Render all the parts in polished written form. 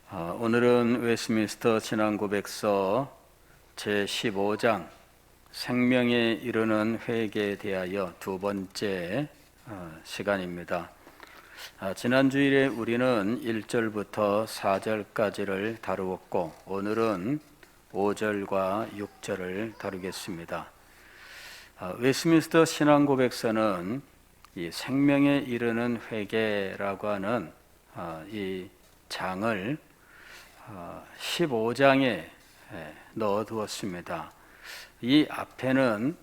오늘은 웨스트민스터 신앙고백서 제15장 생명에 이르는 회개에 대하여 두 번째 시간입니다. 지난 주일에 우리는 1절부터 4절까지를 다루었고 오늘은 5절과 6절을 다루겠습니다. 웨스트민스터 신앙고백서는 이 생명에 이르는 회개라고 하는 이 장을 15장에 넣어 두었습니다. 이 앞에는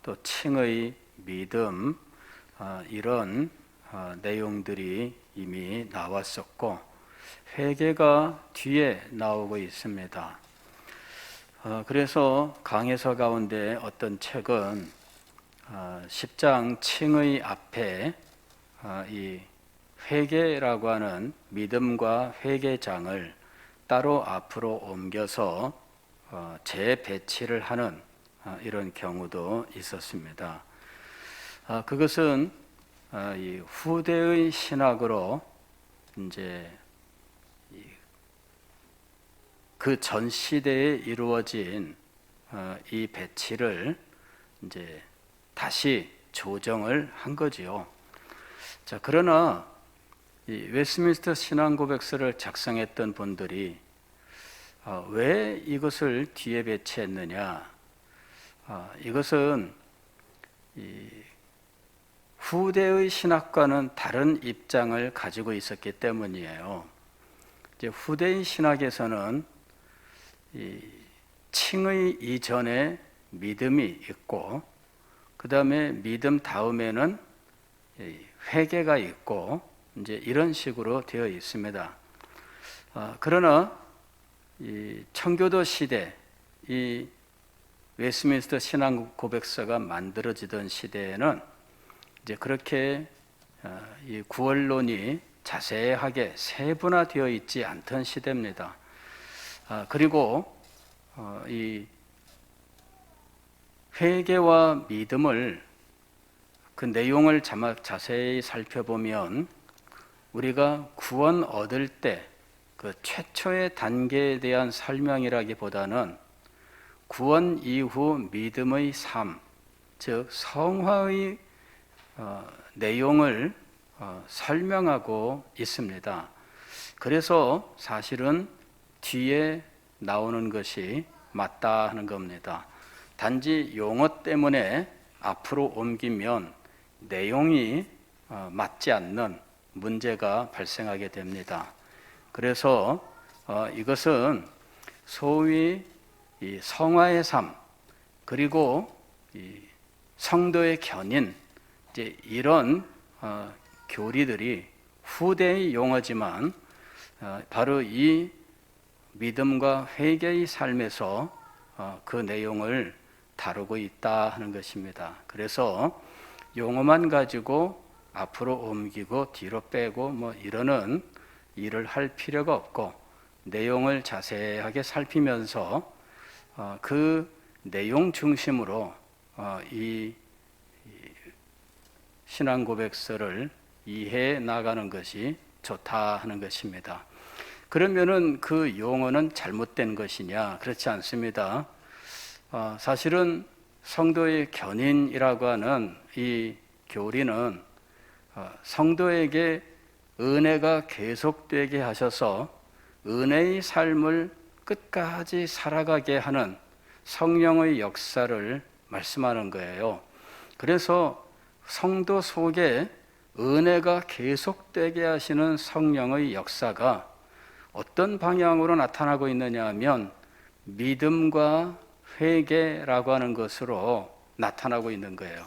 또 칭의, 믿음 이런 내용들이 이미 나왔었고 회개가 뒤에 나오고 있습니다. 그래서 강해서 가운데 어떤 책은 10장 칭의 앞에 이 회개라고 하는 믿음과 회개장을 따로 앞으로 옮겨서 재배치를 하는 이런 경우도 있었습니다. 그것은 이 후대의 신학으로 이제 그 전 시대에 이루어진 이 배치를 이제 다시 조정을 한 거지요. 자, 그러나 이 웨스트민스터 신앙고백서를 작성했던 분들이 왜 이것을 뒤에 배치했느냐? 이것은 이 후대의 신학과는 다른 입장을 가지고 있었기 때문이에요. 이제 후대의 신학에서는 이 칭의 이전에 믿음이 있고, 그 다음에 믿음 다음에는 회개가 있고, 이제 이런 식으로 되어 있습니다. 그러나 이 청교도 시대, 이 웨스트민스터 신앙 고백서가 만들어지던 시대에는 이제 그렇게 이 구원론이 자세하게 세분화되어 있지 않던 시대입니다. 그리고 이 회개와 믿음을 그 내용을 자세히 살펴보면 우리가 구원 얻을 때 그 최초의 단계에 대한 설명이라기보다는 구원 이후 믿음의 삶, 즉 성화의 내용을 설명하고 있습니다. 그래서 사실은 뒤에 나오는 것이 맞다 하는 겁니다. 단지 용어 때문에 앞으로 옮기면 내용이 맞지 않는 문제가 발생하게 됩니다. 그래서 이것은 소위 이 성화의 삶 그리고 이 성도의 견인 이제 이런 교리들이 후대의 용어지만 바로 이 믿음과 회개의 삶에서 그 내용을 다루고 있다 하는 것입니다. 그래서 용어만 가지고 앞으로 옮기고 뒤로 빼고 뭐 이러는 일을 할 필요가 없고 내용을 자세하게 살피면서 그 내용 중심으로 이 신앙 고백서를 이해해 나가는 것이 좋다 하는 것입니다. 그러면은 그 용어는 잘못된 것이냐? 그렇지 않습니다. 사실은 성도의 견인이라고 하는 이 교리는 성도에게 은혜가 계속되게 하셔서 은혜의 삶을 끝까지 살아가게 하는 성령의 역사를 말씀하는 거예요. 그래서 성도 속에 은혜가 계속되게 하시는 성령의 역사가 어떤 방향으로 나타나고 있느냐 하면 믿음과 회개라고 하는 것으로 나타나고 있는 거예요.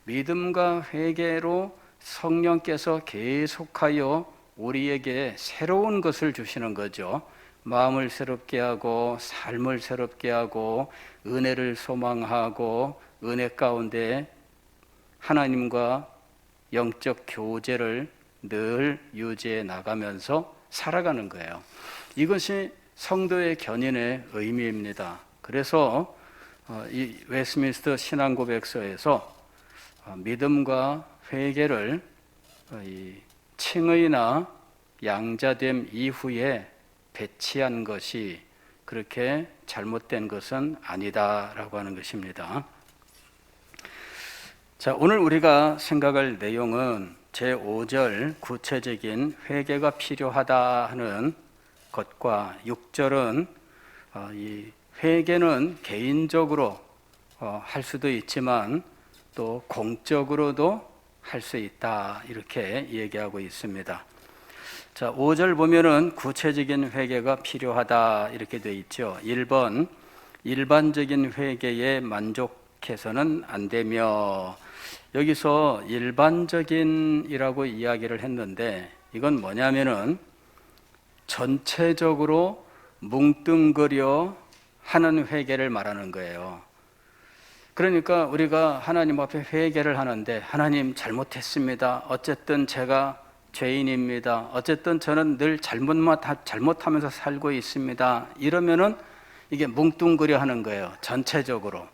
믿음과 회개로 성령께서 계속하여 우리에게 새로운 것을 주시는 거죠. 마음을 새롭게 하고 삶을 새롭게 하고 은혜를 소망하고 은혜 가운데 하나님과 영적 교제를 늘 유지해 나가면서 살아가는 거예요. 이것이 성도의 견인의 의미입니다. 그래서 이 웨스트민스터 신앙고백서에서 믿음과 회개를 칭의나 양자됨 이후에 배치한 것이 그렇게 잘못된 것은 아니다라고 하는 것입니다. 자, 오늘 우리가 생각할 내용은 제5절 구체적인 회개가 필요하다 하는 것과 6절은 이 회개는 개인적으로 할 수도 있지만 또 공적으로도 할 수 있다, 이렇게 얘기하고 있습니다. 자, 5절 보면은 구체적인 회개가 필요하다 이렇게 되어 있죠. 1번 일반적인 회개에 만족해서는 안 되며, 여기서 일반적인이라고 이야기를 했는데 이건 뭐냐면은 전체적으로 뭉뚱그려 하는 회개를 말하는 거예요. 그러니까 우리가 하나님 앞에 회개를 하는데, 하나님 잘못했습니다. 어쨌든 제가 죄인입니다. 어쨌든 저는 늘 잘못하면서 살고 있습니다. 이러면은 이게 뭉뚱그려 하는 거예요, 전체적으로.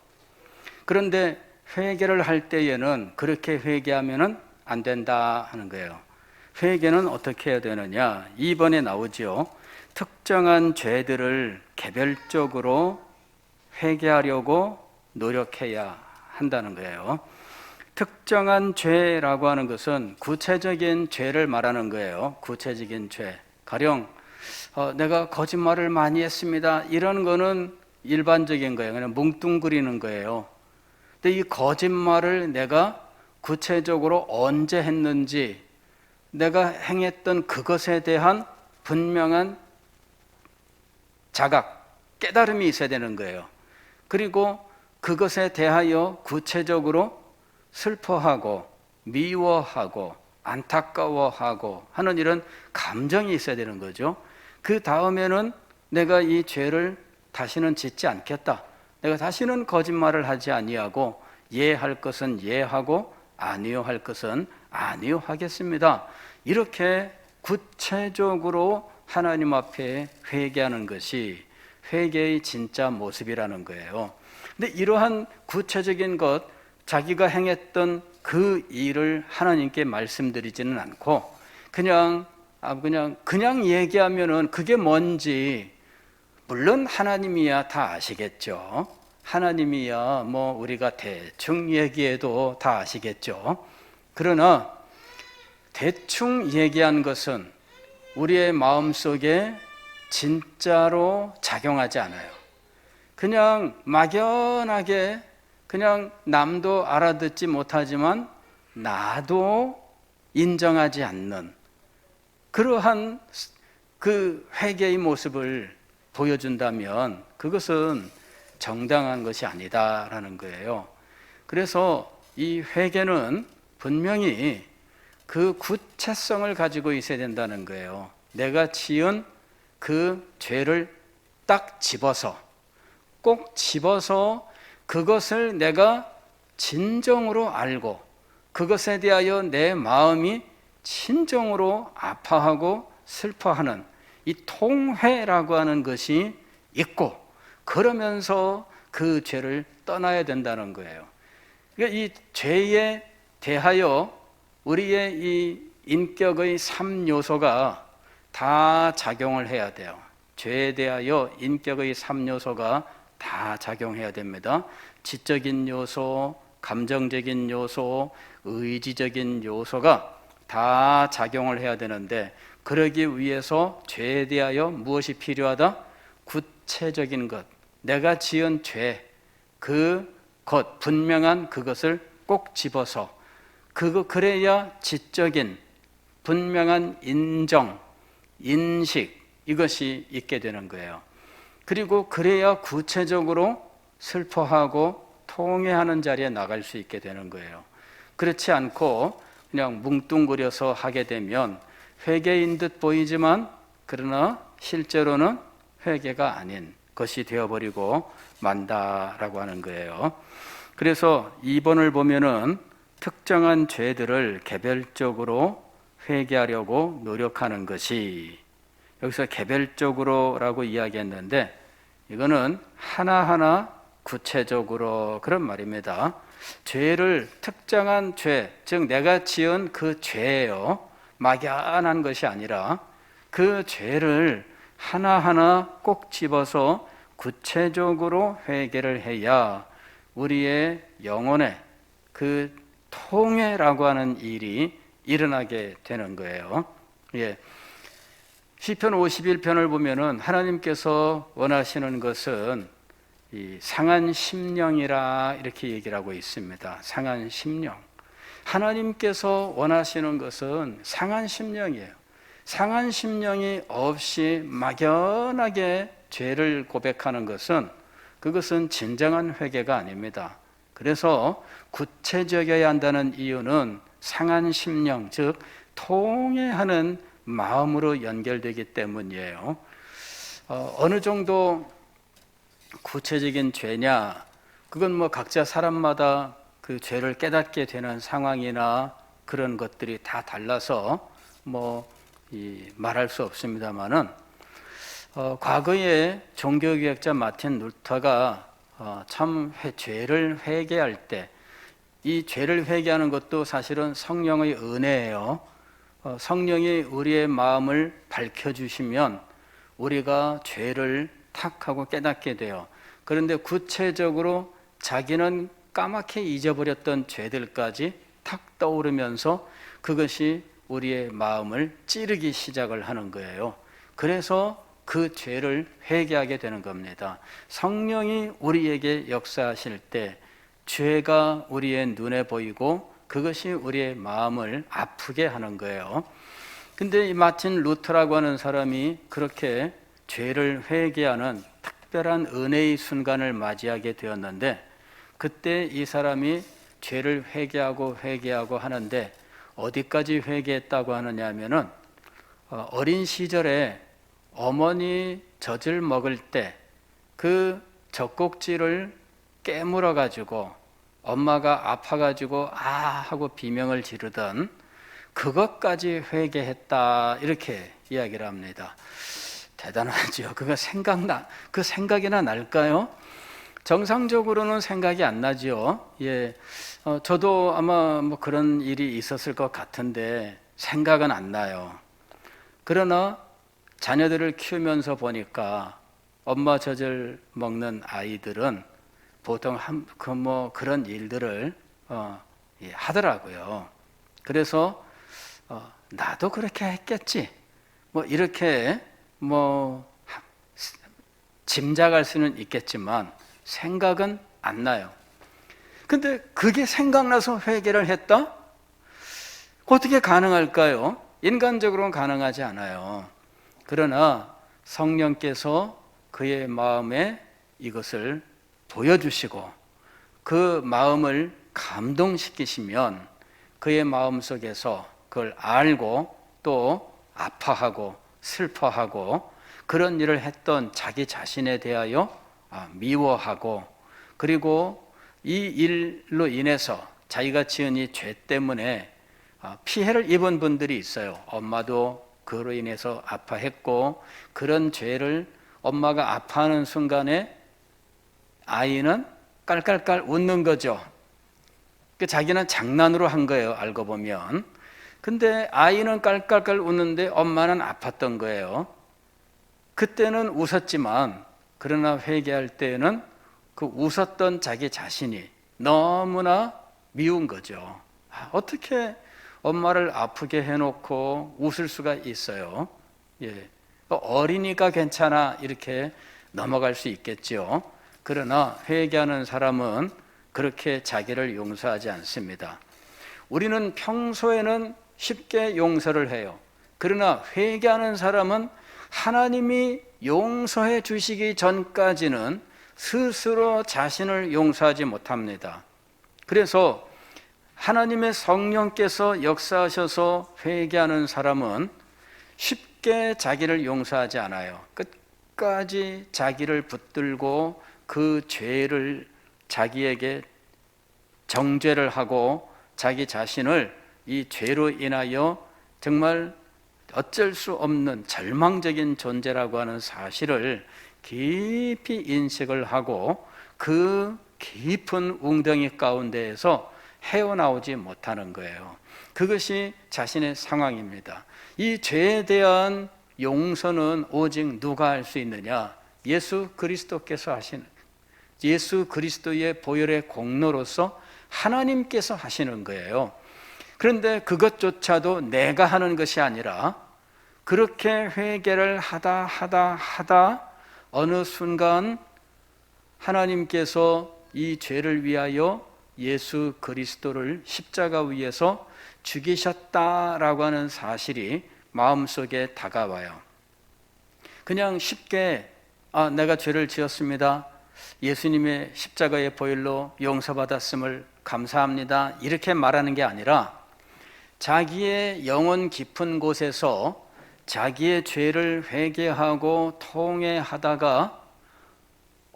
그런데 회개를 할 때에는 그렇게 회개하면은 안 된다 하는 거예요. 회개는 어떻게 해야 되느냐? 2번에 나오죠. 특정한 죄들을 개별적으로 회개하려고 노력해야 한다는 거예요. 특정한 죄라고 하는 것은 구체적인 죄를 말하는 거예요. 구체적인 죄. 가령 내가 거짓말을 많이 했습니다, 이런 거는 일반적인 거예요. 그냥 뭉뚱그리는 거예요. 근데 이 거짓말을 내가 구체적으로 언제 했는지, 내가 행했던 그것에 대한 분명한 자각, 깨달음이 있어야 되는 거예요. 그리고 그것에 대하여 구체적으로 슬퍼하고 미워하고 안타까워하고 하는 이런 감정이 있어야 되는 거죠. 그 다음에는 내가 이 죄를 다시는 짓지 않겠다, 내가 다시는 거짓말을 하지 아니하고 예할 것은 예하고 아니요 할 것은 아니요 하겠습니다, 이렇게 구체적으로 하나님 앞에 회개하는 것이 회개의 진짜 모습이라는 거예요. 근데 이러한 구체적인 것, 자기가 행했던 그 일을 하나님께 말씀드리지는 않고 그냥 얘기하면은 그게 뭔지, 물론 하나님이야 다 아시겠죠. 하나님이야 뭐 우리가 대충 얘기해도 다 아시겠죠. 그러나 대충 얘기한 것은 우리의 마음속에 진짜로 작용하지 않아요. 그냥 막연하게, 그냥 남도 알아듣지 못하지만 나도 인정하지 않는 그러한 그 회개의 모습을 보여준다면 그것은 정당한 것이 아니다라는 거예요. 그래서 이 회개는 분명히 그 구체성을 가지고 있어야 된다는 거예요. 내가 지은 그 죄를 딱 집어서, 꼭 집어서 그것을 내가 진정으로 알고 그것에 대하여 내 마음이 진정으로 아파하고 슬퍼하는 이 통회라고 하는 것이 있고, 그러면서 그 죄를 떠나야 된다는 거예요. 그러니까 이 죄에 대하여 우리의 이 인격의 3요소가 다 작용을 해야 돼요. 죄에 대하여 인격의 3요소가 다 작용해야 됩니다. 지적인 요소, 감정적인 요소, 의지적인 요소가 다 작용을 해야 되는데, 그러기 위해서 죄에 대하여 무엇이 필요하다? 구체적인 것, 내가 지은 죄, 그것, 분명한 그것을 꼭 집어서 그래야 지적인 분명한 인정, 인식, 이것이 있게 되는 거예요. 그리고 그래야 구체적으로 슬퍼하고 통회하는 자리에 나갈 수 있게 되는 거예요. 그렇지 않고 그냥 뭉뚱그려서 하게 되면 회개인 듯 보이지만 그러나 실제로는 회개가 아닌 것이 되어버리고 만다라고 하는 거예요. 그래서 2번을 보면은 특정한 죄들을 개별적으로 회개하려고 노력하는 것이, 여기서 개별적으로라고 이야기했는데 이거는 하나하나 구체적으로 그런 말입니다. 죄를, 특정한 죄, 즉 내가 지은 그 죄예요. 막연한 것이 아니라 그 죄를 하나하나 꼭 집어서 구체적으로 회개를 해야 우리의 영혼의 그 통회라고 하는 일이 일어나게 되는 거예요. 예. 시편 51편을 보면은 하나님께서 원하시는 것은 이 상한 심령이라 이렇게 얘기를 하고 있습니다. 상한 심령. 하나님께서 원하시는 것은 상한 심령이에요. 상한 심령이 없이 막연하게 죄를 고백하는 것은 그것은 진정한 회개가 아닙니다. 그래서 구체적이어야 한다는 이유는 상한 심령, 즉 통회하는 마음으로 연결되기 때문이에요. 어느 정도 구체적인 죄냐, 그건 뭐 각자 사람마다 그 죄를 깨닫게 되는 상황이나 그런 것들이 다 달라서 말할 수 없습니다만은 과거에 종교개혁자 마틴 루터가 죄를 회개할 때, 이 죄를 회개하는 것도 사실은 성령의 은혜예요. 성령이 우리의 마음을 밝혀주시면 우리가 죄를 탁 하고 깨닫게 돼요. 그런데 구체적으로 자기는 까맣게 잊어버렸던 죄들까지 탁 떠오르면서 그것이 우리의 마음을 찌르기 시작을 하는 거예요. 그래서 그 죄를 회개하게 되는 겁니다. 성령이 우리에게 역사하실 때 죄가 우리의 눈에 보이고 그것이 우리의 마음을 아프게 하는 거예요. 근데 이 마틴 루터라고 하는 사람이 그렇게 죄를 회개하는 특별한 은혜의 순간을 맞이하게 되었는데, 그때 이 사람이 죄를 회개하고 하는데 어디까지 회개했다고 하느냐 하면은 어린 시절에 어머니 젖을 먹을 때 그 젖꼭지를 깨물어 가지고 엄마가 아파 가지고 아 하고 비명을 지르던 그것까지 회개했다, 이렇게 이야기를 합니다. 대단하죠. 그 생각이나 날까요? 정상적으로는 생각이 안 나죠. 예, 저도 아마 그런 일이 있었을 것 같은데 생각은 안 나요. 그러나 자녀들을 키우면서 보니까 엄마 젖을 먹는 아이들은 보통 그런 일들을 하더라고요. 그래서 나도 그렇게 했겠지, 이렇게 짐작할 수는 있겠지만 생각은 안 나요. 근데 그게 생각나서 회개를 했다? 어떻게 가능할까요? 인간적으로는 가능하지 않아요. 그러나 성령께서 그의 마음에 이것을 보여주시고 그 마음을 감동시키시면 그의 마음 속에서 그걸 알고 또 아파하고 슬퍼하고 그런 일을 했던 자기 자신에 대하여 미워하고, 그리고 이 일로 인해서 자기가 지은 이 죄 때문에 피해를 입은 분들이 있어요. 엄마도 그로 인해서 아파했고, 그런 죄를 엄마가 아파하는 순간에 아이는 깔깔깔 웃는 거죠. 자기는 장난으로 한 거예요, 알고 보면. 근데 아이는 깔깔깔 웃는데 엄마는 아팠던 거예요. 그때는 웃었지만 그러나 회개할 때는 그 웃었던 자기 자신이 너무나 미운 거죠. 어떻게 엄마를 아프게 해놓고 웃을 수가 있어요? 예, 어린이가 괜찮아 이렇게 넘어갈 수 있겠죠. 그러나 회개하는 사람은 그렇게 자기를 용서하지 않습니다. 우리는 평소에는 쉽게 용서를 해요. 그러나 회개하는 사람은 하나님이 용서해 주시기 전까지는 스스로 자신을 용서하지 못합니다. 그래서 하나님의 성령께서 역사하셔서 회개하는 사람은 쉽게 자기를 용서하지 않아요. 끝까지 자기를 붙들고 그 죄를 자기에게 정죄를 하고 자기 자신을 이 죄로 인하여 정말 어쩔 수 없는 절망적인 존재라고 하는 사실을 깊이 인식을 하고 그 깊은 웅덩이 가운데에서 헤어나오지 못하는 거예요. 그것이 자신의 상황입니다. 이 죄에 대한 용서는 오직 누가 할 수 있느냐? 예수 그리스도께서 하시는, 예수 그리스도의 보혈의 공로로서 하나님께서 하시는 거예요. 그런데 그것조차도 내가 하는 것이 아니라 그렇게 회개를 하다 어느 순간 하나님께서 이 죄를 위하여 예수 그리스도를 십자가 위에서 죽이셨다라고 하는 사실이 마음속에 다가와요. 그냥 쉽게 내가 죄를 지었습니다, 예수님의 십자가의 보혈로 용서받았음을 감사합니다, 이렇게 말하는 게 아니라 자기의 영혼 깊은 곳에서 자기의 죄를 회개하고 통회하다가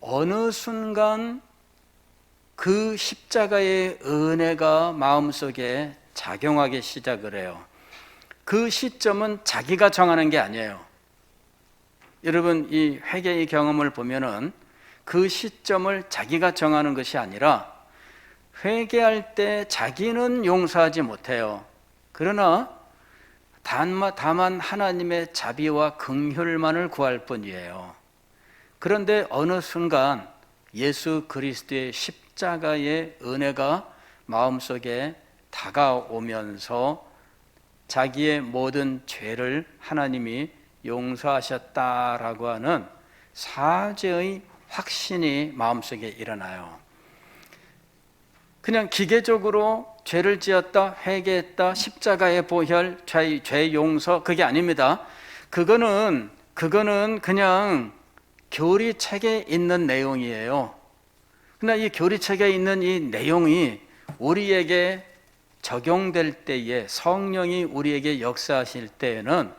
어느 순간 그 십자가의 은혜가 마음속에 작용하기 시작을 해요. 그 시점은 자기가 정하는 게 아니에요. 여러분, 이 회개의 경험을 보면은 그 시점을 자기가 정하는 것이 아니라 회개할 때 자기는 용서하지 못해요. 그러나 다만 하나님의 자비와 긍휼만을 구할 뿐이에요. 그런데 어느 순간 예수 그리스도의 십자가의 은혜가 마음속에 다가오면서 자기의 모든 죄를 하나님이 용서하셨다라고 하는 사죄의 확신이 마음속에 일어나요. 그냥 기계적으로 죄를 지었다, 회개했다, 십자가의 보혈, 죄 용서, 그게 아닙니다. 그거는 그냥 교리책에 있는 내용이에요. 그러나 이 교리책에 있는 이 내용이 우리에게 적용될 때에, 성령이 우리에게 역사하실 때에는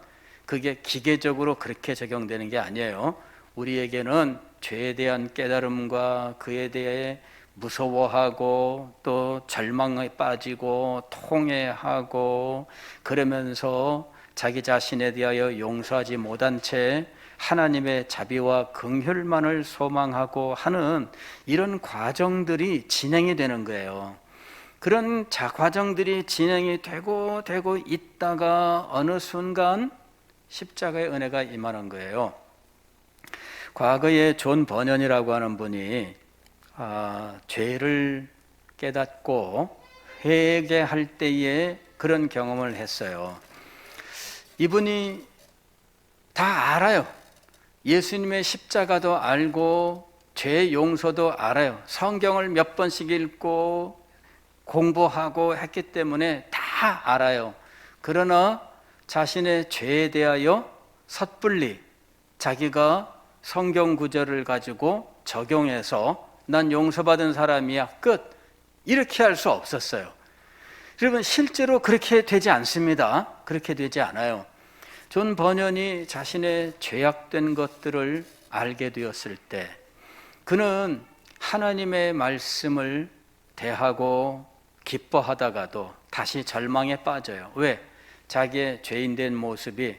그게 기계적으로 그렇게 적용되는 게 아니에요. 우리에게는 죄에 대한 깨달음과 그에 대해 무서워하고 또 절망에 빠지고 통회하고 그러면서 자기 자신에 대하여 용서하지 못한 채 하나님의 자비와 긍휼만을 소망하고 하는 이런 과정들이 진행이 되는 거예요. 그런 과정들이 진행이 되고 있다가 어느 순간 십자가의 은혜가 임하는 거예요. 과거에 존 버년이라고 하는 분이 죄를 깨닫고 회개할 때에 그런 경험을 했어요. 이분이 다 알아요. 예수님의 십자가도 알고 죄 용서도 알아요. 성경을 몇 번씩 읽고 공부하고 했기 때문에 다 알아요. 그러나 자신의 죄에 대하여 섣불리 자기가 성경 구절을 가지고 적용해서 난 용서받은 사람이야, 끝, 이렇게 할 수 없었어요. 여러분, 실제로 그렇게 되지 않습니다. 그렇게 되지 않아요. 존 버년이 자신의 죄악된 것들을 알게 되었을 때 그는 하나님의 말씀을 대하고 기뻐하다가도 다시 절망에 빠져요. 왜? 자기의 죄인된 모습이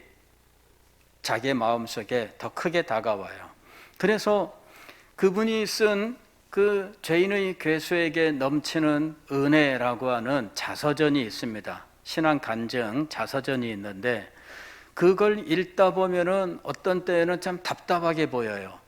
자기의 마음속에 더 크게 다가와요. 그래서 그분이 쓴 그 죄인의 괴수에게 넘치는 은혜라고 하는 자서전이 있습니다. 신앙 간증 자서전이 있는데 그걸 읽다 보면은 어떤 때에는 참 답답하게 보여요.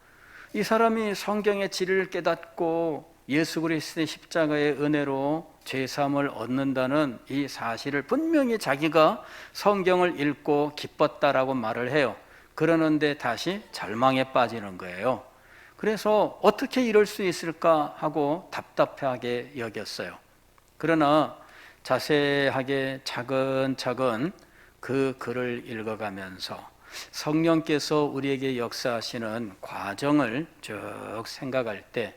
이 사람이 성경의 진리를 깨닫고 예수 그리스도의 십자가의 은혜로 죄사함을 얻는다는 이 사실을 분명히 자기가 성경을 읽고 기뻤다라고 말을 해요. 그러는데 다시 절망에 빠지는 거예요. 그래서 어떻게 이럴 수 있을까 하고 답답하게 여겼어요. 그러나 자세하게 차근차근 그 글을 읽어가면서 성령께서 우리에게 역사하시는 과정을 쭉 생각할 때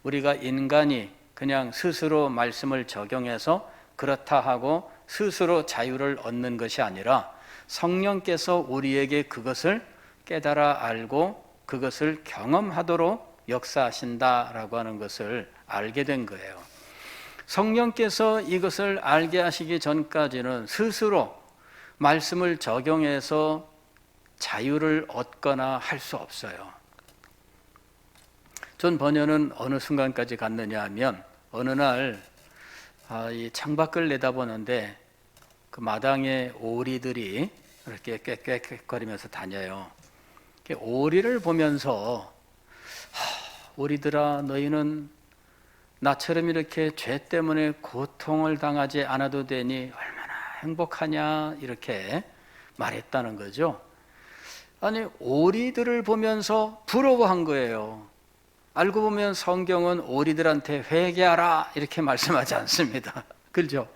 우리가 인간이 그냥 스스로 말씀을 적용해서 그렇다 하고 스스로 자유를 얻는 것이 아니라 성령께서 우리에게 그것을 깨달아 알고 그것을 경험하도록 역사하신다라고 하는 것을 알게 된 거예요. 성령께서 이것을 알게 하시기 전까지는 스스로 말씀을 적용해서 자유를 얻거나 할 수 없어요. 존 버년은 어느 순간까지 갔느냐 하면 어느 날 이 창밖을 내다보는데 그 마당에 오리들이 이렇게 꽥꽥거리면서 다녀요. 오리를 보면서 오리들아 너희는 나처럼 이렇게 죄 때문에 고통을 당하지 않아도 되니 얼마나 행복하냐 이렇게 말했다는 거죠. 아니 오리들을 보면서 부러워한 거예요. 알고 보면 성경은 오리들한테 회개하라 이렇게 말씀하지 않습니다. 그렇죠?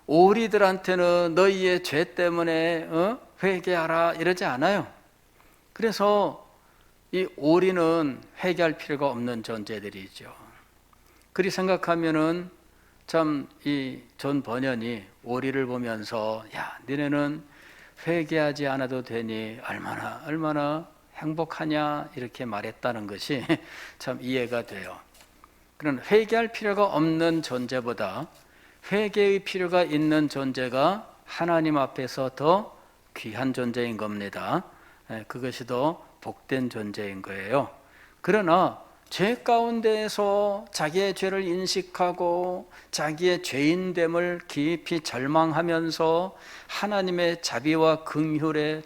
오리들한테는 너희의 죄 때문에 회개하라 이러지 않아요. 그래서 이 오리는 회개할 필요가 없는 존재들이죠. 그리 생각하면은 참 이 존 번연이 오리를 보면서 야 너네는 회개하지 않아도 되니 얼마나 행복하냐 이렇게 말했다는 것이 참 이해가 돼요. 그런 회개할 필요가 없는 존재보다 회개의 필요가 있는 존재가 하나님 앞에서 더 귀한 존재인 겁니다. 그것이 더 복된 존재인 거예요. 그러나 죄 가운데에서 자기의 죄를 인식하고 자기의 죄인됨을 깊이 절망하면서 하나님의 자비와 긍휼에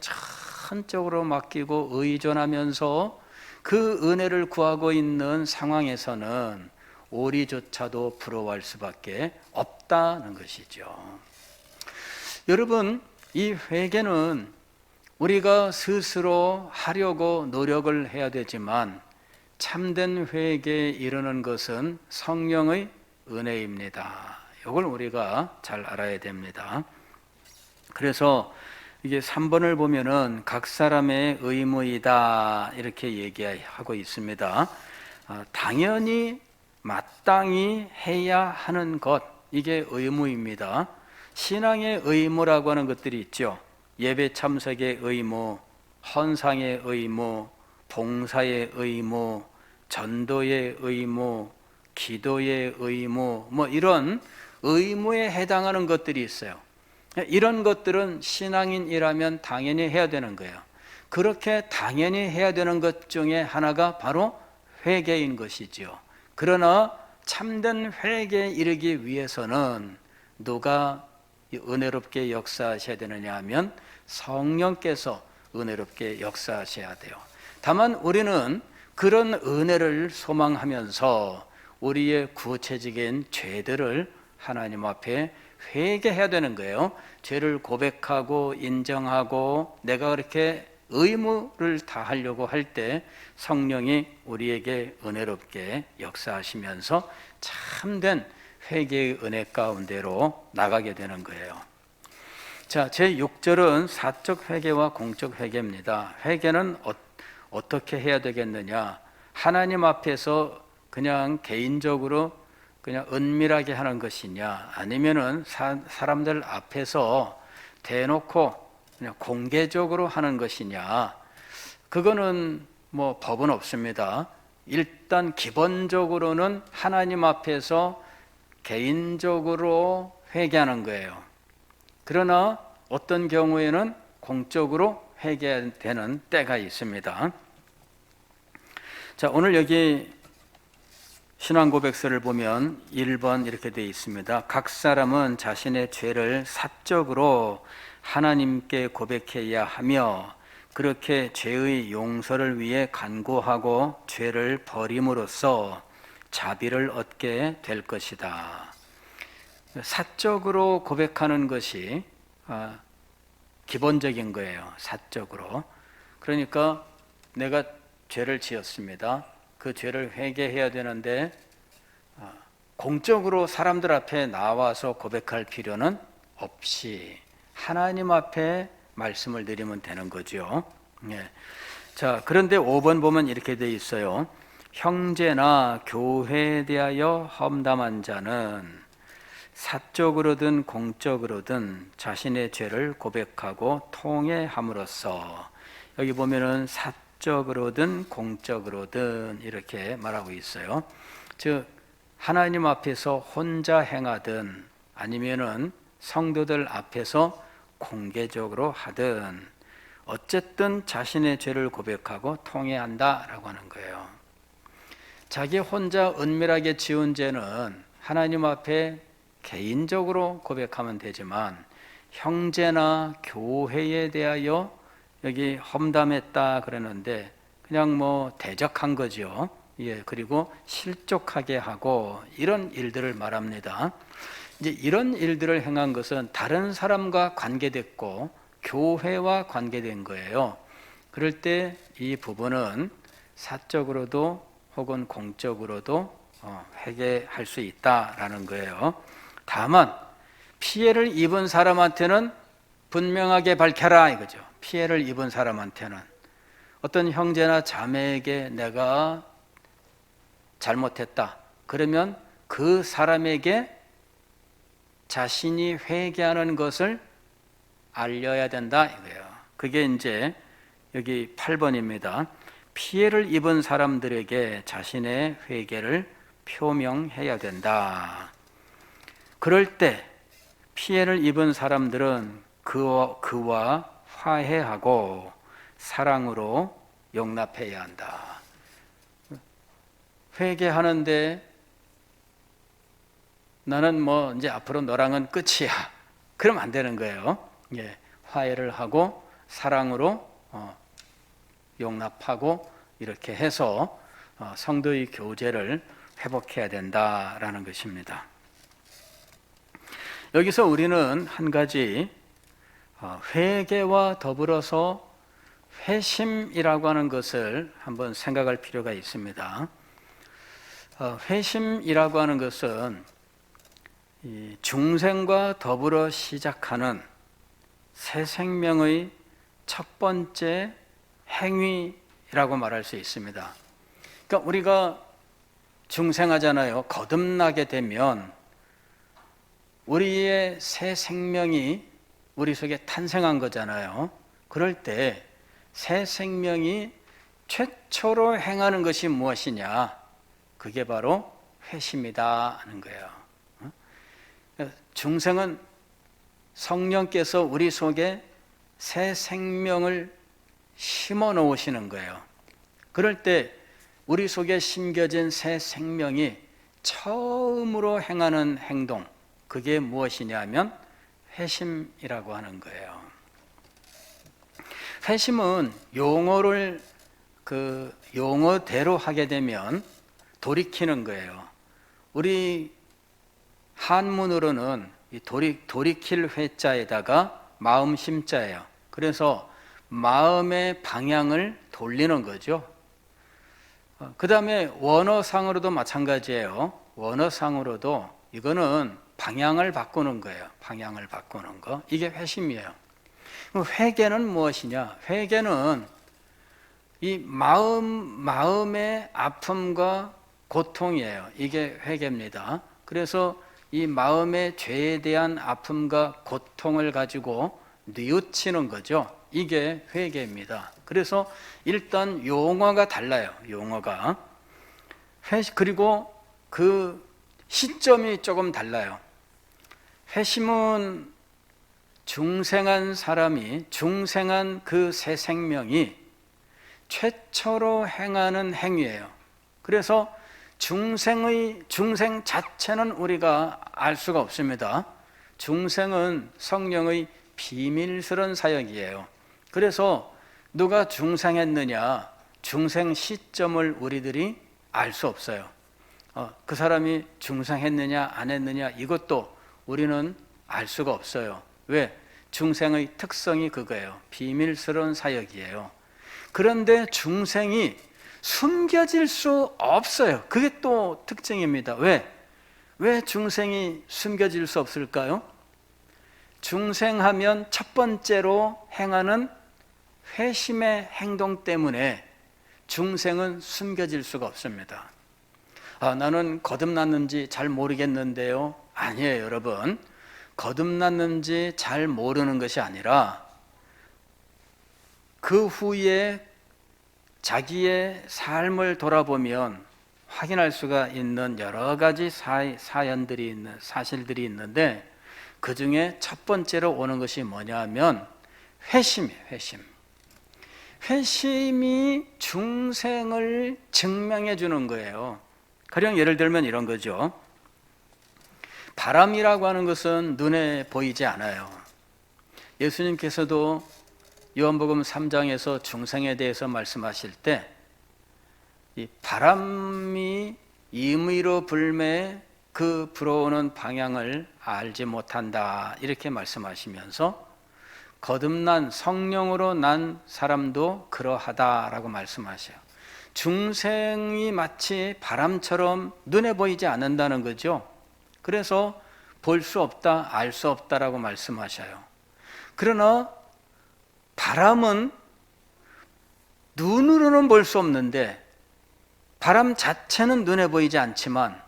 전적으로 맡기고 의존하면서 그 은혜를 구하고 있는 상황에서는 오리조차도 부러워할 수밖에 없다는 것이죠. 여러분, 이 회개는 우리가 스스로 하려고 노력을 해야 되지만 참된 회개에 이르는 것은 성령의 은혜입니다. 이걸 우리가 잘 알아야 됩니다. 그래서 이게 3번을 보면은 각 사람의 의무이다 이렇게 얘기하고 있습니다. 당연히 마땅히 해야 하는 것, 이게 의무입니다. 신앙의 의무라고 하는 것들이 있죠. 예배 참석의 의무, 헌상의 의무, 봉사의 의무, 전도의 의무, 기도의 의무, 이런 의무에 해당하는 것들이 있어요. 이런 것들은 신앙인이라면 당연히 해야 되는 거예요. 그렇게 당연히 해야 되는 것 중에 하나가 바로 회개인 것이지요. 그러나 참된 회개에 이르기 위해서는 누가 은혜롭게 역사하셔야 되느냐 하면 성령께서 은혜롭게 역사하셔야 돼요. 다만 우리는 그런 은혜를 소망하면서 우리의 구체적인 죄들을 하나님 앞에 회개해야 되는 거예요. 죄를 고백하고 인정하고 내가 그렇게 의무를 다하려고 할 때 성령이 우리에게 은혜롭게 역사하시면서 참된 회개의 은혜 가운데로 나가게 되는 거예요. 자, 제6절은 사적 회개와 공적 회개입니다. 회개는 어떻게 해야 되겠느냐? 하나님 앞에서 그냥 개인적으로 그냥 은밀하게 하는 것이냐? 아니면은 사람들 앞에서 대놓고 그냥 공개적으로 하는 것이냐? 그거는 법은 없습니다. 일단 기본적으로는 하나님 앞에서 개인적으로 회개하는 거예요. 그러나 어떤 경우에는 공적으로 회개되는 때가 있습니다. 자, 오늘 여기 신앙고백서를 보면 1번 이렇게 되어 있습니다. 각 사람은 자신의 죄를 사적으로 하나님께 고백해야 하며 그렇게 죄의 용서를 위해 간구하고 죄를 버림으로써 자비를 얻게 될 것이다. 사적으로 고백하는 것이 기본적인 거예요. 사적으로. 그러니까 내가 죄를 지었습니다. 그 죄를 회개해야 되는데 공적으로 사람들 앞에 나와서 고백할 필요는 없이 하나님 앞에 말씀을 드리면 되는 거죠. 예. 자, 그런데 5번 보면 이렇게 돼 있어요. 형제나 교회에 대하여 험담한 자는 사적으로든 공적으로든 자신의 죄를 고백하고 통회함으로써, 여기 보면은 사적으로든 공적으로든 이렇게 말하고 있어요. 즉 하나님 앞에서 혼자 행하든 아니면은 성도들 앞에서 공개적으로 하든 어쨌든 자신의 죄를 고백하고 통회한다라고 하는 거예요. 자기 혼자 은밀하게 지은 죄는 하나님 앞에 개인적으로 고백하면 되지만 형제나 교회에 대하여 여기 험담했다 그러는데 그냥 뭐 대적한 거죠. 예, 그리고 실족하게 하고 이런 일들을 말합니다. 이제 이런 일들을 행한 것은 다른 사람과 관계됐고 교회와 관계된 거예요. 그럴 때 이 부분은 사적으로도 혹은 공적으로도 회개할 수 있다라는 거예요. 다만 피해를 입은 사람한테는 분명하게 밝혀라 이거죠. 피해를 입은 사람한테는 어떤 형제나 자매에게 내가 잘못했다. 그러면 그 사람에게 자신이 회개하는 것을 알려야 된다 이거예요. 그게 이제 여기 8번입니다. 피해를 입은 사람들에게 자신의 회개를 표명해야 된다. 그럴 때 피해를 입은 사람들은 그와 화해하고 사랑으로 용납해야 한다. 회개하는데 나는 뭐 이제 앞으로 너랑은 끝이야. 그러면 안 되는 거예요. 예, 화해를 하고 사랑으로 용납하고 이렇게 해서 성도의 교제를 회복해야 된다라는 것입니다. 여기서 우리는 한 가지 회개와 더불어서 회심이라고 하는 것을 한번 생각할 필요가 있습니다. 회심이라고 하는 것은 중생과 더불어 시작하는 새 생명의 첫 번째 행위라고 말할 수 있습니다. 그러니까 우리가 중생하잖아요. 거듭나게 되면 우리의 새 생명이 우리 속에 탄생한 거잖아요. 그럴 때 새 생명이 최초로 행하는 것이 무엇이냐? 그게 바로 회심이다 하는 거예요. 중생은 성령께서 우리 속에 새 생명을 심어 놓으시는 거예요. 그럴 때 우리 속에 심겨진 새 생명이 처음으로 행하는 행동, 그게 무엇이냐면 회심이라고 하는 거예요. 회심은 용어를 용어대로 하게 되면 돌이키는 거예요. 우리 한문으로는 돌이킬 회자에다가 마음 심자예요. 그래서 마음의 방향을 돌리는 거죠. 그 다음에 원어상으로도 마찬가지예요. 원어상으로도 이거는 방향을 바꾸는 거예요. 방향을 바꾸는 거. 이게 회심이에요. 회개는 무엇이냐? 회개는 이 마음의 아픔과 고통이에요. 이게 회개입니다. 그래서 이 마음의 죄에 대한 아픔과 고통을 가지고 뉘우치는 거죠. 이게 회개입니다. 그래서 일단 용어가 달라요. 용어가. 그리고 그 시점이 조금 달라요. 회심은 중생한 그 새 생명이 최초로 행하는 행위예요. 그래서 중생 자체는 우리가 알 수가 없습니다. 중생은 성령의 비밀스러운 사역이에요. 그래서 누가 중생했느냐, 중생 시점을 우리들이 알 수 없어요. 그 사람이 중생했느냐 안 했느냐 이것도 우리는 알 수가 없어요. 왜? 중생의 특성이 그거예요. 비밀스러운 사역이에요. 그런데 중생이 숨겨질 수 없어요. 그게 또 특징입니다. 왜 중생이 숨겨질 수 없을까요? 중생하면 첫 번째로 행하는 회심의 행동 때문에 중생은 숨겨질 수가 없습니다. 나는 거듭났는지 잘 모르겠는데요. 아니에요, 여러분. 거듭났는지 잘 모르는 것이 아니라 그 후에 자기의 삶을 돌아보면 확인할 수가 있는 여러 가지 사실들이 있는데 그 중에 첫 번째로 오는 것이 뭐냐면 회심이에요. 회심이 중생을 증명해 주는 거예요. 가령 예를 들면 이런 거죠. 바람이라고 하는 것은 눈에 보이지 않아요. 예수님께서도 요한복음 3장에서 중생에 대해서 말씀하실 때 이 바람이 임의로 불매 그 불어오는 방향을 알지 못한다 이렇게 말씀하시면서 거듭난 성령으로 난 사람도 그러하다라고 말씀하셔요. 중생이 마치 바람처럼 눈에 보이지 않는다는 거죠. 그래서 볼 수 없다, 알 수 없다라고 말씀하셔요. 그러나 바람은 눈으로는 볼 수 없는데 바람 자체는 눈에 보이지 않지만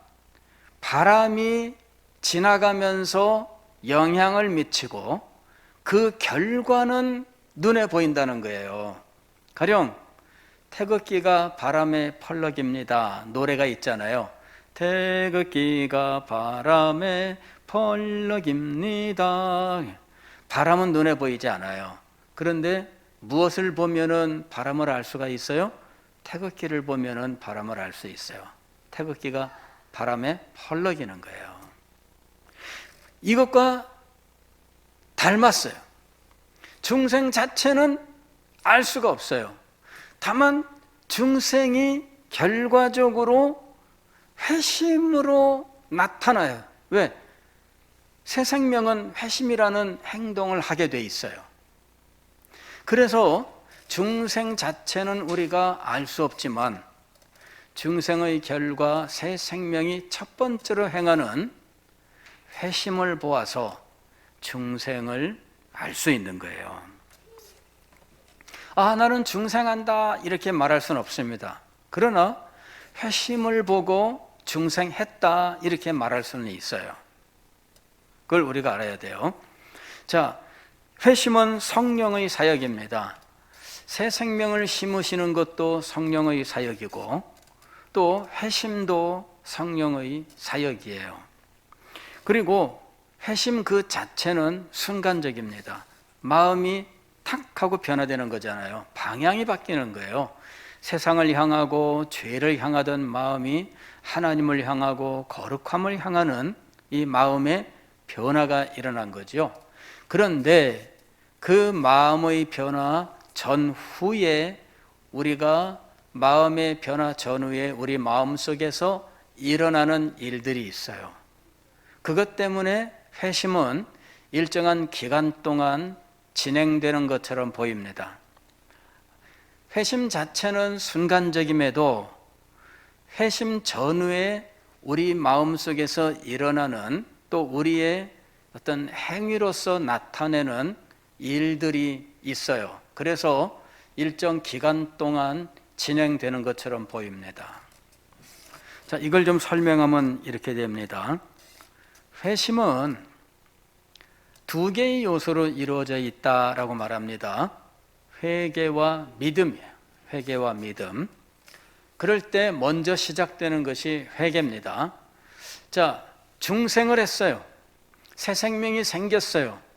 바람이 지나가면서 영향을 미치고 그 결과는 눈에 보인다는 거예요. 가령 태극기가 바람의 펄럭입니다. 노래가 있잖아요. 태극기가 바람의 펄럭입니다. 바람은 눈에 보이지 않아요. 그런데 무엇을 보면은 바람을 알 수가 있어요? 태극기를 보면은 바람을 알 수 있어요. 태극기가 바람에 펄럭이는 거예요. 이것과 닮았어요. 중생 자체는 알 수가 없어요. 다만 중생이 결과적으로 회심으로 나타나요. 왜? 새 생명은 회심이라는 행동을 하게 돼 있어요. 그래서 중생 자체는 우리가 알 수 없지만 중생의 결과 새 생명이 첫 번째로 행하는 회심을 보아서 중생을 알 수 있는 거예요. 아, 나는 중생한다 이렇게 말할 수는 없습니다. 그러나 회심을 보고 중생했다 이렇게 말할 수는 있어요. 그걸 우리가 알아야 돼요. 자, 회심은 성령의 사역입니다. 새 생명을 심으시는 것도 성령의 사역이고 또 회심도 성령의 사역이에요. 그리고 회심 그 자체는 순간적입니다. 마음이 탁 하고 변화되는 거잖아요. 방향이 바뀌는 거예요. 세상을 향하고 죄를 향하던 마음이 하나님을 향하고 거룩함을 향하는 이 마음의 변화가 일어난 거죠. 그런데 그 마음의 변화 전후에 우리가 마음의 변화 전후에 우리 마음속에서 일어나는 일들이 있어요. 그것 때문에 회심은 일정한 기간 동안 진행되는 것처럼 보입니다. 회심 자체는 순간적임에도 회심 전후에 우리 마음속에서 일어나는 또 우리의 어떤 행위로서 나타내는 일들이 있어요. 그래서 일정 기간 동안 진행되는 것처럼 보입니다. 자, 이걸 좀 설명하면 이렇게 됩니다. 회심은 두 개의 요소로 이루어져 있다라고 말합니다. 회개와 믿음이에요. 회개와 믿음. 그럴 때 먼저 시작되는 것이 회개입니다. 자, 중생을 했어요. 새 생명이 생겼어요.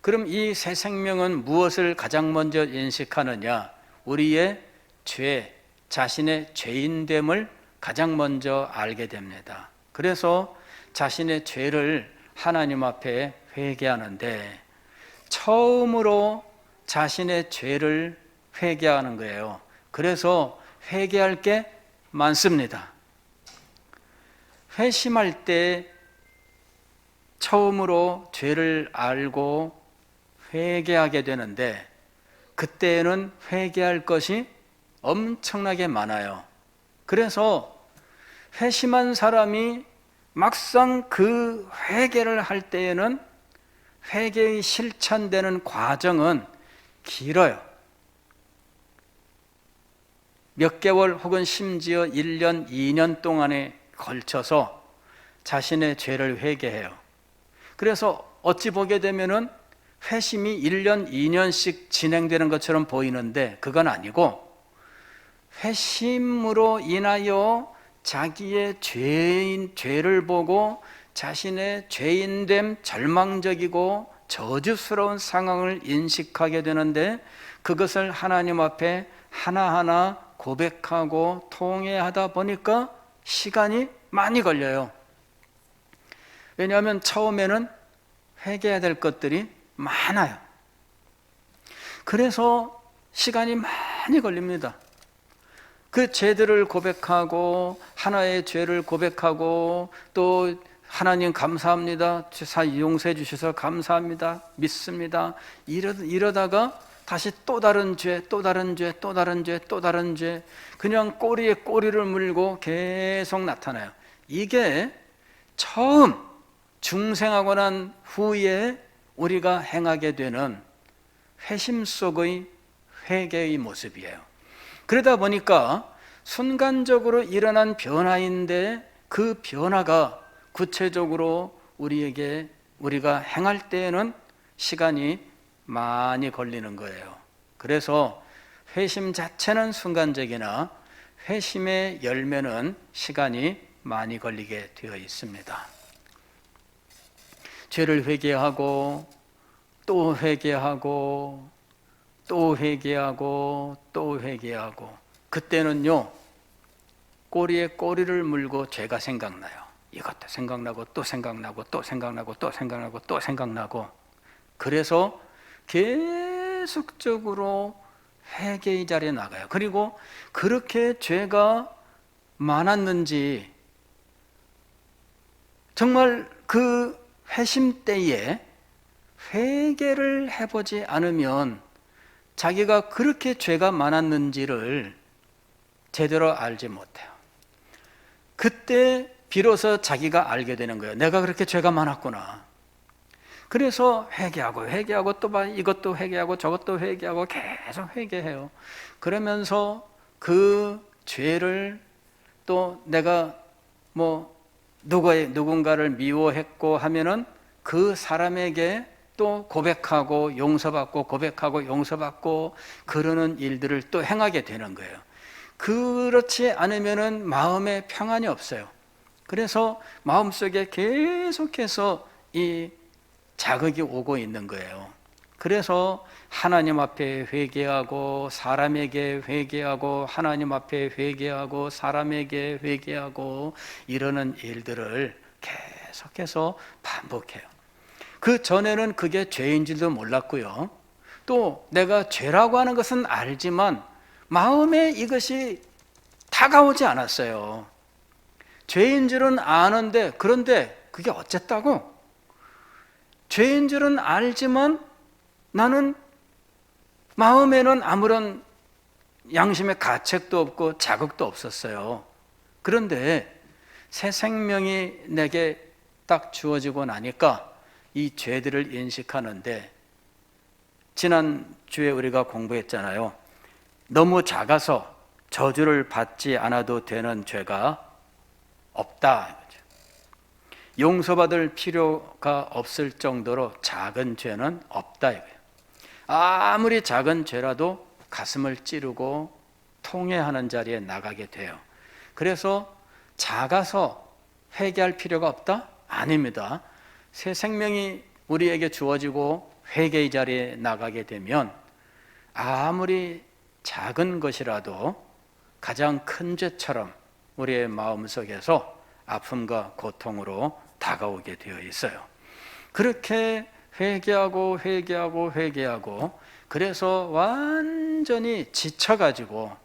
그럼 이 새 생명은 무엇을 가장 먼저 인식하느냐? 우리의 죄, 자신의 죄인됨을 가장 먼저 알게 됩니다. 그래서 자신의 죄를 하나님 앞에 회개하는데 처음으로 자신의 죄를 회개하는 거예요. 그래서 회개할 게 많습니다. 회심할 때 처음으로 죄를 알고 회개하게 되는데 그때는 회개할 것이 엄청나게 많아요. 그래서 회심한 사람이 막상 그 회개를 할 때에는 회개의 실천되는 과정은 길어요. 몇 개월 혹은 심지어 1년, 2년 동안에 걸쳐서 자신의 죄를 회개해요. 그래서 어찌 보게 되면은 회심이 1년, 2년씩 진행되는 것처럼 보이는데 그건 아니고 회심으로 인하여 자기의 죄를 보고 자신의 죄인됨, 절망적이고 저주스러운 상황을 인식하게 되는데 그것을 하나님 앞에 하나하나 고백하고 통회하다 보니까 시간이 많이 걸려요. 왜냐하면 처음에는 회개해야 될 것들이 많아요. 그래서 시간이 많이 걸립니다. 그 죄들을 고백하고 하나의 죄를 고백하고 또 하나님 감사합니다. 용서해 주셔서 감사합니다. 믿습니다. 이러다가 다시 또 다른 죄, 또 다른 죄, 또 다른 죄, 또 다른 죄, 그냥 꼬리에 꼬리를 물고 계속 나타나요. 이게 처음 중생하고 난 후에 우리가 행하게 되는 회심 속의 회개의 모습이에요. 그러다 보니까 순간적으로 일어난 변화인데 그 변화가 구체적으로 우리가 행할 때에는 시간이 많이 걸리는 거예요. 그래서 회심 자체는 순간적이나 회심의 열매는 시간이 많이 걸리게 되어 있습니다. 죄를 회개하고 또 회개하고 또 회개하고 또 회개하고, 그때는요 꼬리에 꼬리를 물고 죄가 생각나요. 이것도 생각나고 또 생각나고 또 생각나고 또 생각나고 또 생각나고, 그래서 계속적으로 회개의 자리에 나가요. 그리고 그렇게 죄가 많았는지 정말 그 회심 때에 회개를 해보지 않으면 자기가 그렇게 죄가 많았는지를 제대로 알지 못해요. 그때 비로소 자기가 알게 되는 거예요. 내가 그렇게 죄가 많았구나. 그래서 회개하고 또 이것도 회개하고 저것도 회개하고 계속 회개해요. 그러면서 그 죄를 또 내가 누군가를 미워했고 하면은 그 사람에게 또 고백하고 용서받고 고백하고 용서받고 그러는 일들을 또 행하게 되는 거예요. 그렇지 않으면은 마음에 평안이 없어요. 그래서 마음속에 계속해서 이 자극이 오고 있는 거예요. 그래서 하나님 앞에 회개하고 사람에게 회개하고 하나님 앞에 회개하고 사람에게 회개하고 이러는 일들을 계속해서 반복해요. 그 전에는 그게 죄인 줄도 몰랐고요. 또 내가 죄라고 하는 것은 알지만 마음에 이것이 다가오지 않았어요. 죄인 줄은 아는데, 그런데 그게 어쨌다고? 죄인 줄은 알지만 나는 마음에는 아무런 양심의 가책도 없고 자극도 없었어요. 그런데 새 생명이 내게 딱 주어지고 나니까 이 죄들을 인식하는데, 지난주에 우리가 공부했잖아요. 너무 작아서 저주를 받지 않아도 되는 죄가 없다. 용서받을 필요가 없을 정도로 작은 죄는 없다. 아무리 작은 죄라도 가슴을 찌르고 통회하는 자리에 나가게 돼요. 그래서 작아서 회개할 필요가 없다? 아닙니다. 새 생명이 우리에게 주어지고 회개의 자리에 나가게 되면 아무리 작은 것이라도 가장 큰 죄처럼 우리의 마음속에서 아픔과 고통으로 다가오게 되어 있어요. 그렇게 회개하고 그래서 완전히 지쳐가지고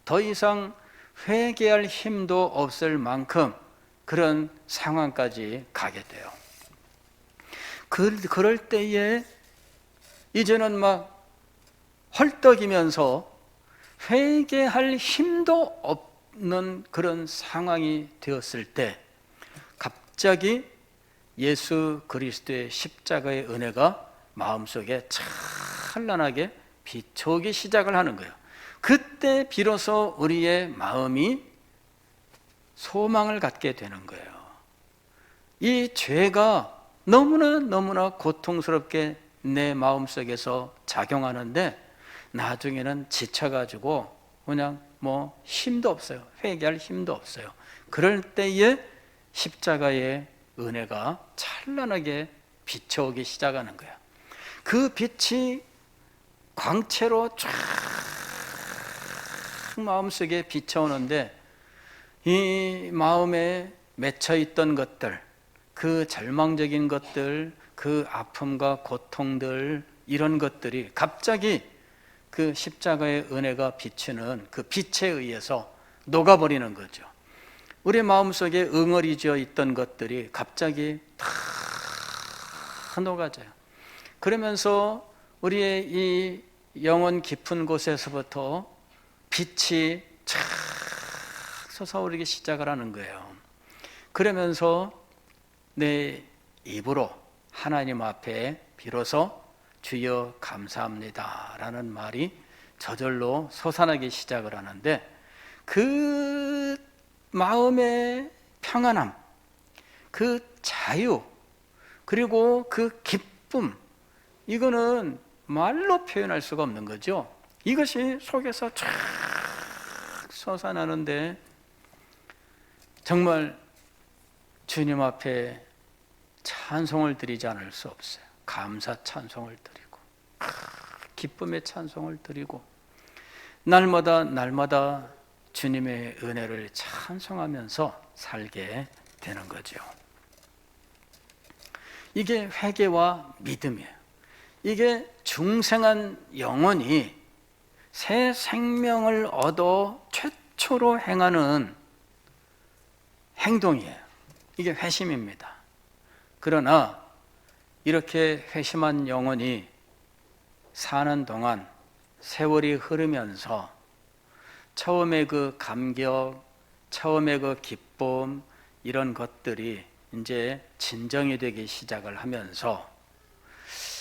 더 이상 회개할 힘도 없을 만큼 그런 상황까지 가게 돼요. 그럴 때에 이제는 막 헐떡이면서 회개할 힘도 없는 그런 상황이 되었을 때 갑자기 예수 그리스도의 십자가의 은혜가 마음속에 찬란하게 비춰오기 시작을 하는 거예요. 그때 비로소 우리의 마음이 소망을 갖게 되는 거예요. 이 죄가 너무나 고통스럽게 내 마음속에서 작용하는데 나중에는 지쳐가지고 그냥 힘도 없어요. 회개할 힘도 없어요. 그럴 때에 십자가의 은혜가 찬란하게 비춰오기 시작하는 거예요. 그 빛이 광채로 쫙 마음속에 비춰오는데 이 마음에 맺혀있던 것들, 그 절망적인 것들, 그 아픔과 고통들, 이런 것들이 갑자기 그 십자가의 은혜가 비추는 그 빛에 의해서 녹아버리는 거죠. 우리 마음속에 응어리져 있던 것들이 갑자기 다 녹아져요. 그러면서 우리의 이 영혼 깊은 곳에서부터 빛이 착 솟아오르기 시작을 하는 거예요. 그러면서 내 입으로 하나님 앞에 비로소 주여 감사합니다 라는 말이 저절로 솟아나기 시작을 하는데, 그 마음의 평안함, 그 자유, 그리고 그 기쁨, 이거는 말로 표현할 수가 없는 거죠. 이것이 속에서 쫙 솟아나는데 정말 주님 앞에 찬송을 드리지 않을 수 없어요. 감사 찬송을 드리고 기쁨의 찬송을 드리고 날마다 날마다 주님의 은혜를 찬송하면서 살게 되는 거죠. 이게 회개와 믿음이에요. 이게 중생한 영혼이 새 생명을 얻어 최초로 행하는 행동이에요. 이게 회심입니다. 그러나 이렇게 회심한 영혼이 사는 동안 세월이 흐르면서 처음에 그 감격, 처음에 그 기쁨, 이런 것들이 이제 진정이 되기 시작을 하면서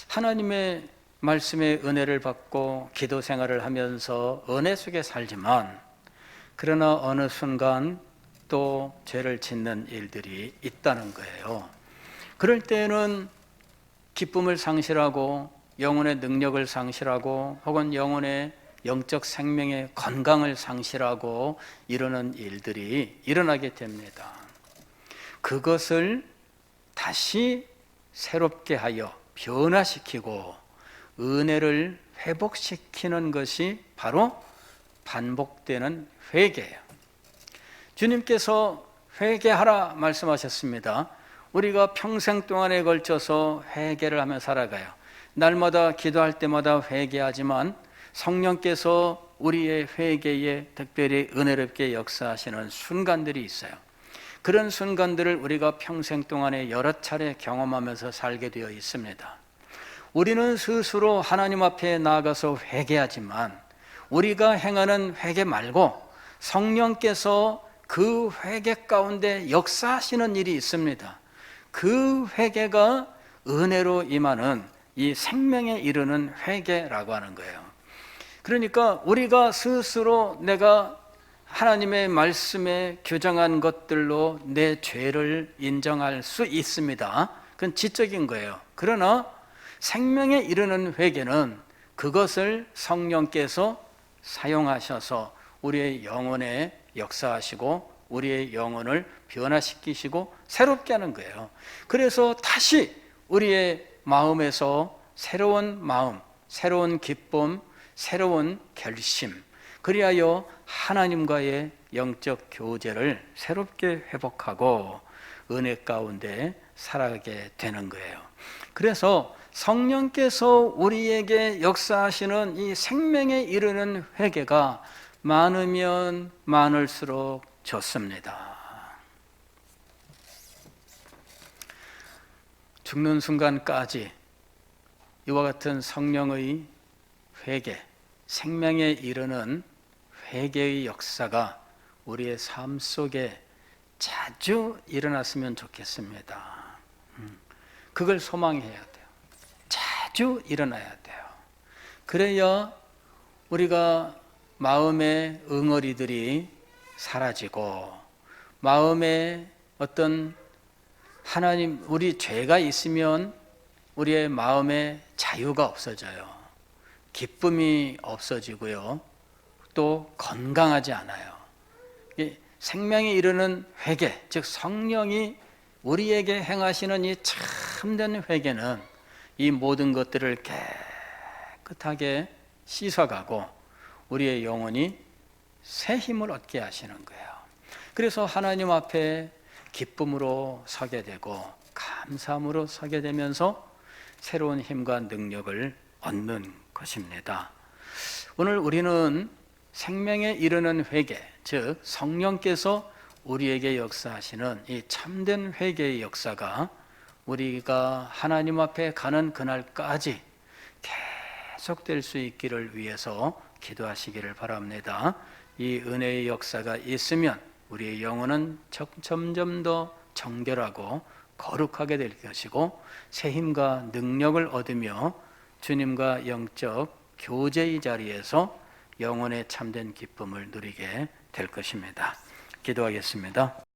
하나님의 말씀의 은혜를 받고 기도 생활을 하면서 은혜 속에 살지만, 그러나 어느 순간 또 죄를 짓는 일들이 있다는 거예요. 그럴 때는 기쁨을 상실하고 영혼의 능력을 상실하고 혹은 영혼의 영적 생명의 건강을 상실하고 이러는 일들이 일어나게 됩니다. 그것을 다시 새롭게 하여 변화시키고 은혜를 회복시키는 것이 바로 반복되는 회개예요. 주님께서 회개하라 말씀하셨습니다. 우리가 평생 동안에 걸쳐서 회개를 하며 살아가요. 날마다 기도할 때마다 회개하지만 성령께서 우리의 회개에 특별히 은혜롭게 역사하시는 순간들이 있어요. 그런 순간들을 우리가 평생 동안에 여러 차례 경험하면서 살게 되어 있습니다. 우리는 스스로 하나님 앞에 나아가서 회개하지만 우리가 행하는 회개 말고 성령께서 그 회개 가운데 역사하시는 일이 있습니다. 그 회개가 은혜로 임하는 이 생명에 이르는 회개라고 하는 거예요. 그러니까 우리가 스스로 내가 하나님의 말씀에 규정한 것들로 내 죄를 인정할 수 있습니다. 그건 지적인 거예요. 그러나 생명에 이르는 회개는 그것을 성령께서 사용하셔서 우리의 영혼에 역사하시고 우리의 영혼을 변화시키시고 새롭게 하는 거예요. 그래서 다시 우리의 마음에서 새로운 마음, 새로운 기쁨, 새로운 결심, 그리하여 하나님과의 영적 교제를 새롭게 회복하고 은혜 가운데 살아가게 되는 거예요. 그래서 성령께서 우리에게 역사하시는 이 생명에 이르는 회개가 많으면 많을수록 좋습니다. 죽는 순간까지 이와 같은 성령의 회개, 생명에 이르는 회개의 역사가 우리의 삶 속에 자주 일어났으면 좋겠습니다. 그걸 소망해야 돼요. 자주 일어나야 돼요. 그래야 우리가 마음의 응어리들이 사라지고 마음에 어떤 하나님, 우리 죄가 있으면 우리의 마음에 자유가 없어져요. 기쁨이 없어지고요. 또 건강하지 않아요. 생명에 이르는 회개, 즉 성령이 우리에게 행하시는 이 참된 회개는 이 모든 것들을 깨끗하게 씻어가고 우리의 영혼이 새 힘을 얻게 하시는 거예요. 그래서 하나님 앞에 기쁨으로 서게 되고 감사함으로 서게 되면서 새로운 힘과 능력을 얻는 것입니다. 오늘 우리는 생명에 이르는 회개, 즉 성령께서 우리에게 역사하시는 이 참된 회개의 역사가 우리가 하나님 앞에 가는 그날까지 계속될 수 있기를 위해서 기도하시기를 바랍니다. 이 은혜의 역사가 있으면 우리의 영혼은 점점 더 정결하고 거룩하게 될 것이고 새 힘과 능력을 얻으며 주님과 영적 교제의 자리에서 영혼의 참된 기쁨을 누리게 될 것입니다. 기도하겠습니다.